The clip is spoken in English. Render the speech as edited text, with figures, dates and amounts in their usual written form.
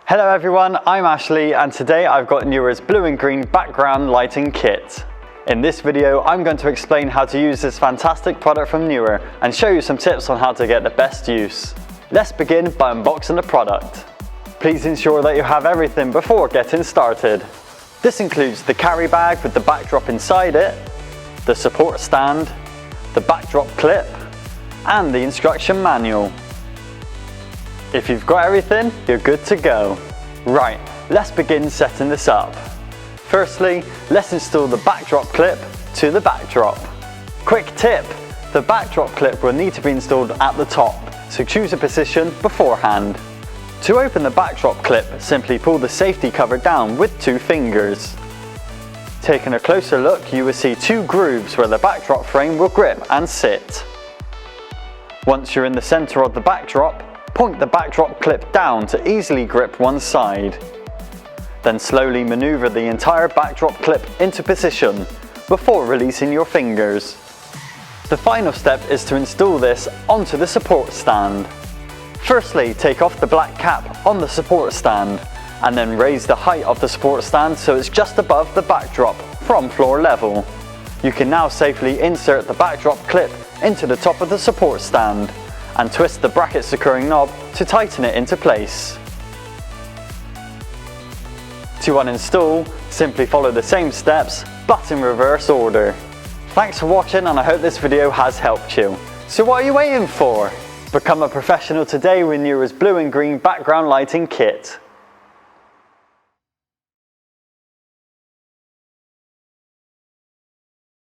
Hello everyone, I'm Ashlee and today I've got Neewer's blue and green background lighting kit. In this video I'm going to explain how to use this fantastic product from Neewer and show you some tips on how to get the best use. Let's begin by unboxing the product. Please ensure that you have everything before getting started. This includes the carry bag with the backdrop inside it, the support stand, the backdrop clip and the instruction manual. If you've got everything, you're good to go. Right, let's begin setting this up. Firstly, let's install the backdrop clip to the backdrop. Quick tip, the backdrop clip will need to be installed at the top, so choose a position beforehand. To open the backdrop clip, simply pull the safety cover down with 2 fingers. Taking a closer look, you will see 2 grooves where the backdrop frame will grip and sit. Once you're in the center of the backdrop, point the backdrop clip down to easily grip one side. Then slowly maneuver the entire backdrop clip into position before releasing your fingers. The final step is to install this onto the support stand. Firstly, take off the black cap on the support stand and then raise the height of the support stand so it's just above the backdrop from floor level. You can now safely insert the backdrop clip into the top of the support stand and twist the bracket securing knob to tighten it into place. To uninstall, simply follow the same steps but in reverse order. Thanks for watching and I hope this video has helped you. So what are you waiting for? Become a professional today with Neewer's blue and green background lighting kit.